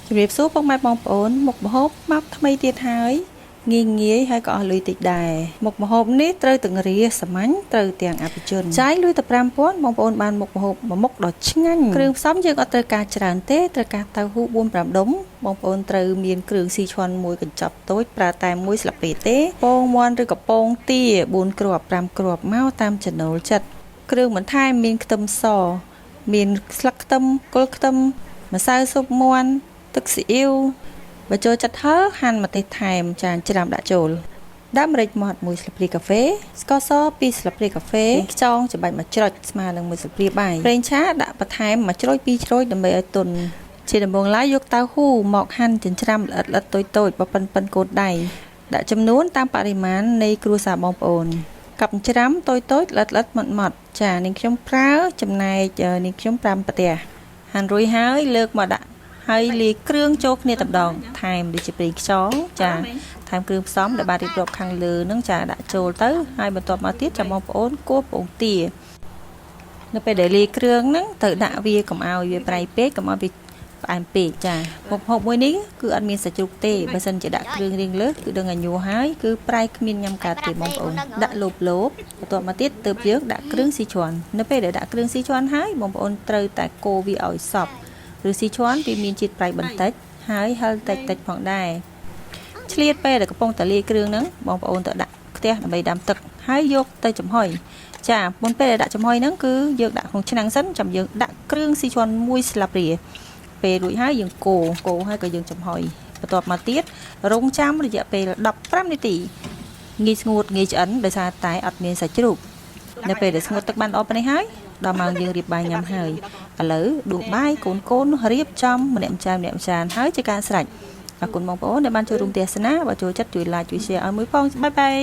ជំរាបសួរពុកម៉ែបងប្អូនមុខម្ហូបមកថ្មីទៀតហើយងាយហើយក៏អស់លុយតិចដែរមុខម្ហូបនេះត្រូវទាំងរាសាមញ្ញត្រូវទាំងអភិជនចាយលុយតែ 5000 បងប្អូនបានមុខម្ហូបមួយមុខដ៏ឆ្ងាញ់គ្រឿងផ្សំយើងអត់ត្រូវការច្រើនទេត្រូវការតៅហ៊ូ 4-5 ដុំបងប្អូនត្រូវមានគ្រឿងស៊ីឈាន់មួយកញ្ចប់តូចប្រើតែមួយស្លាបព្រាទេពងមាន់ឬក៏ពងទា4គ្រាប់5គ្រាប់មកតាមចំណូលចិត្តគ្រឿងបន្ថែមមានខ្ទឹមសមានស្លឹកខ្ទឹមគល់ខ្ទឹមម្សៅស៊ុបមាន់ទឹកស៊ីអ៊ីវបើចូលចិត្តហើហាន់ម្ទេសថែមចានច្រាំដាក់ចូលដាក់ម្រេចម៉ដ្ឋ1ស្លាបព្រាកាហ្វេស្ករស2ស្លាបព្រាកាហ្វេខ្យងចំបាច់មួយច្រុចស្មើនឹង1ស្លាបព្រាបាយប្រេងឆាដាក់បន្ថែម1ច្រុច2ច្រុចដើម្បីឲ្យទន់ជាដំបូងឡើយយកតៅហ៊ូមកហាន់ចិញ្ច្រាំល្អិតៗតូចៗប៉ុណ្ណឹងកូនដៃដាក់ចំនួនតាមបរិមាណនៃគ្រួសារបងប្អូនកាប់ច្រាំតូចៗល្អិតៗម៉ត់ៗចានាងខ្ញុំប្រើចំណែកនាងខ្ញុំ5ប្រទះហាន់រួចហើយលើកមកដាក់ហើយលាយគ្រឿងចូលគ្នាតែម្ដងថែមដូចជាប្រេងខ្យងចាថែមគ្រឿងផ្សំដែលបានរៀបរាប់ខាងលើហ្នឹងចាដាក់ចូលទៅហើយបន្ទាប់មកទៀតចាំបងប្អូនគោះពងទានៅពេលដែលលាយគ្រឿងហ្នឹងទៅដាក់វាកុំឲ្យវាប្រៃពេកកុំឲ្យវាផ្អែមពេកចាមុខម្ហូបមួយនេះគឺអត់មានសាច់ជ្រូកទេបើសិនជាដាក់គ្រឿងរៀងលើគឺដឹងឲ្យញ័រហើយគឺប្រៃគ្មានញ៉ាំកើតទេបងប្អូនដាក់លូបបន្ទាប់មកទៀតទើបយើងដាក់គ្រឿងស៊ីឈាន់នៅពេលដែលដាក់គ្រឿងស៊ីឈាន់ហើយបងប្អូនត្រូវតែកូរវាឲ្យសព្វឬស៊ីឈាន់វាមានជាតិប្រៃបន្តិចហើយហឹរតិចផងដែរឆ្លៀតពេលដែលកំពុងតែលាយគ្រឿងហ្នឹងបងប្អូនទៅដាក់ខ្ទះដើម្បីដាំទឹកហើយយកទៅចំហុយចាមុនពេលដែលដាក់ចំហុយហ្នឹងគឺយើងដាក់ក្នុងឆ្នាំងសិនចាំយើងដាក់គ្រឿងស៊ីឈាន់1ស្លាបព្រាពេលរួចហើយយើងកូរហើយក៏យើងចំហុយបន្ទាប់មកទៀតរង់ចាំរយៈពេល15នាទីងាយស្ងួតងាយឆ្អិនដោយសារតែអត់មានសាច់ជ្រូកនៅពេលដែលស្ងួតទឹកបានល្អប៉ុណ្នេះហើយដល់ម៉ោងយើងរៀបបាយញ៉ាំហើយឥឡូវដួសបាយកូនរៀបចំម្នាក់ម្ចានហើយជាការស្រេចអរគុណបងប្អូនដែលបានចូលរួមទស្សនាបើចូលចិត្តជួយ like ជួយ share ឲ្យមួយផងបាយបាយ